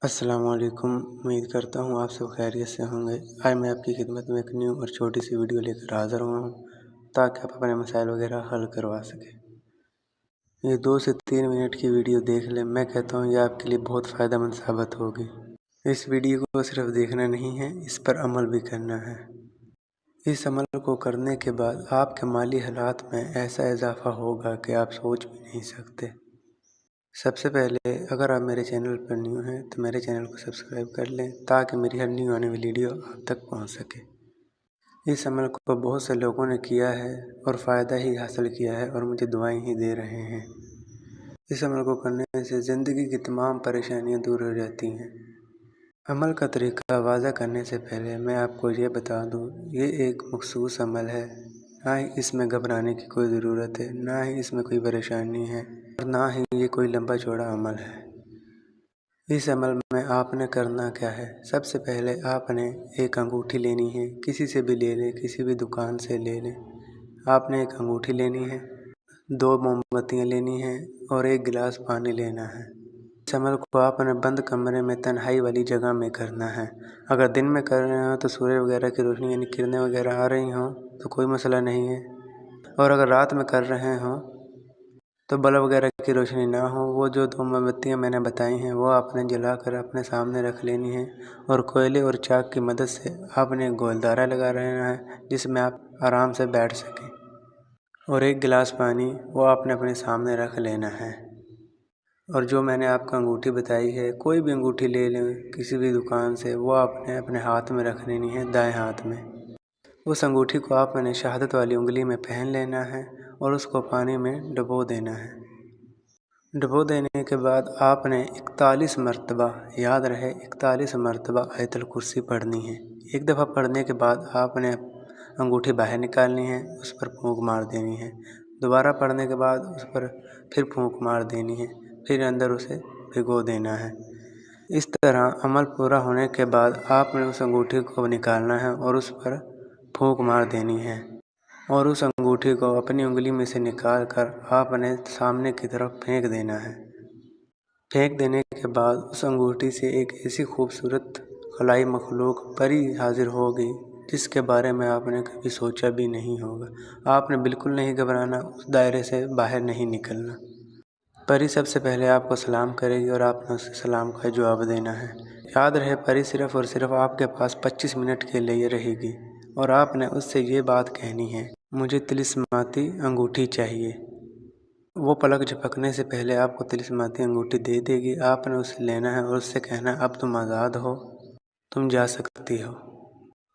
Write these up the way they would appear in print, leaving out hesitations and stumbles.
अस्सलाम वालेकुम। उम्मीद करता हूँ आप सब खैरियत से होंगे। आज मैं आपकी खिदमत में एक न्यू और छोटी सी वीडियो लेकर हाज़िर हुआ हूँ ताकि आप अपने मसाइल वगैरह हल करवा सकें। ये 2 से 3 मिनट की वीडियो देख लें, मैं कहता हूँ ये आपके लिए बहुत फ़ायदेमंद साबित होगी। इस वीडियो को सिर्फ देखना नहीं है, इस पर अमल भी करना है। इस अमल को करने के बाद आपके माली हालात में ऐसा इजाफ़ा होगा कि आप सोच भी नहीं सकते। सबसे पहले अगर आप मेरे चैनल पर न्यू हैं तो मेरे चैनल को सब्सक्राइब कर लें ताकि मेरी हर न्यू आने वाली वीडियो आप तक पहुंच सके। इस अमल को बहुत से लोगों ने किया है और फ़ायदा ही हासिल किया है और मुझे दुआएं ही दे रहे हैं। इस अमल को करने से ज़िंदगी की तमाम परेशानियां दूर हो जाती हैं। अमल का तरीका वाज़ा करने से पहले मैं आपको ये बता दूँ, ये एक मखसूस अमल है। ना ही इसमें घबराने की कोई ज़रूरत है, ना ही इसमें कोई परेशानी है और ना ही ये कोई लंबा चौड़ा अमल है। इस अमल में आपने करना क्या है, सबसे पहले आपने एक अंगूठी लेनी है। किसी से भी ले लें, किसी भी दुकान से ले लें। आपने एक अंगूठी लेनी है, 2 मोमबत्तियाँ लेनी हैं और 1 गिलास पानी लेना है। इस अमल को आपने बंद कमरे में तन्हाई वाली जगह में करना है। अगर दिन में कर रहे हो तो सूर्य वगैरह की रोशनी यानी किरणें वगैरह आ रही हों तो कोई मसला नहीं है, और अगर रात में कर रहे हों तो बल्ब वगैरह की रोशनी ना हो। वो जो 2 मोमबत्तियाँ मैंने बताई हैं वो आपने जलाकर अपने सामने रख लेनी है और कोयले और चाक की मदद से आपने गोलदारा लगा रहना है जिसमें आप आराम से बैठ सकें, और 1 गिलास पानी वो आपने अपने सामने रख लेना है। और जो मैंने आपको अंगूठी बताई है, कोई भी अंगूठी ले लें किसी भी दुकान से, वो आपने अपने हाथ में रख लेनी है, दाएं हाथ में। उस अंगूठी को आपने शहादत वाली उंगली में पहन लेना है और उसको पानी में डुबो देना है। डुबो देने के बाद आपने 41 मरतबा, याद रहे 41 मरतबा आयतुल कुर्सी पढ़नी है। एक दफ़ा पढ़ने के बाद आपने अंगूठी बाहर निकालनी है, उस पर फूंक मार देनी है। दोबारा पढ़ने के बाद उस पर फिर फूंक मार देनी है, फिर अंदर उसे भिगो देना है। इस तरह अमल पूरा होने के बाद आपने उस अंगूठी को निकालना है और उस पर फूंक मार देनी है, और उस अंगूठी को अपनी उंगली में से निकाल कर आपने सामने की तरफ फेंक देना है। फेंक देने के बाद उस अंगूठी से एक ऐसी खूबसूरत खलाई मखलूक परी हाजिर होगी जिसके बारे में आपने कभी सोचा भी नहीं होगा। आपने बिल्कुल नहीं घबराना, उस दायरे से बाहर नहीं निकलना। परी सबसे पहले आपको सलाम करेगी और आपने उसे सलाम का जवाब देना है। याद रहे परी सिर्फ़ और सिर्फ आपके पास 25 मिनट के लिए रहेगी और आपने उससे ये बात कहनी है, मुझे तिलिस्माती अंगूठी चाहिए। वो पलक झपकने से पहले आपको तिलिस्माती अंगूठी दे देगी। आपने उसे लेना है और उससे कहना है, अब तुम आज़ाद हो, तुम जा सकती हो।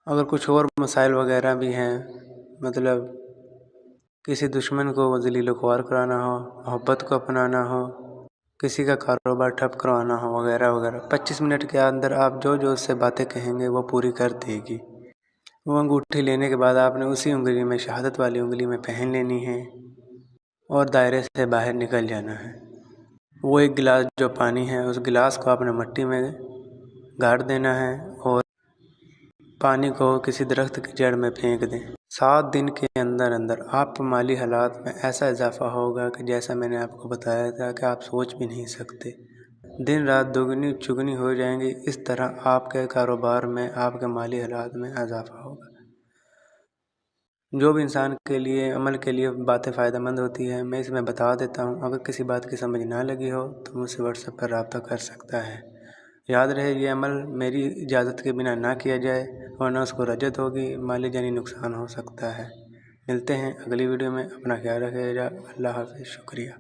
अगर कुछ और मसाइल वगैरह भी हैं, मतलब किसी दुश्मन को ज़लील ख्वार कराना हो, मोहब्बत को अपनाना हो, किसी का कारोबार ठप करवाना हो वगैरह वगैरह, 25 मिनट के अंदर आप जो जो उससे बातें कहेंगे वो पूरी कर देगी। वो अंगूठी लेने के बाद आपने उसी उंगली में, शहादत वाली उंगली में पहन लेनी है और दायरे से बाहर निकल जाना है। वो 1 गिलास जो पानी है उस गिलास को आपने मिट्टी में गाड़ देना है और पानी को किसी दरख्त की जड़ में फेंक दें। 7 दिन के अंदर अंदर आपके माली हालात में ऐसा इजाफ़ा होगा कि जैसा मैंने आपको बताया था कि आप सोच भी नहीं सकते। दिन रात दोगुनी चुगनी हो जाएंगी। इस तरह आपके कारोबार में, आपके माली हालात में इजाफ़ा होगा। जो भी इंसान के लिए, अमल के लिए बातें फ़ायदेमंद होती है, मैं इसमें बता देता हूँ। अगर किसी बात की समझ ना लगी हो तो मुझसे व्हाट्सएप पर रब्ता कर सकता है। याद रहे ये अमल मेरी इजाज़त के बिना ना किया जाए वरना उसको रजत होगी, माली जानी नुकसान हो सकता है। मिलते हैं अगली वीडियो में। अपना ख्याल रखिएगा। अल्लाह हाफ़िज़। शुक्रिया।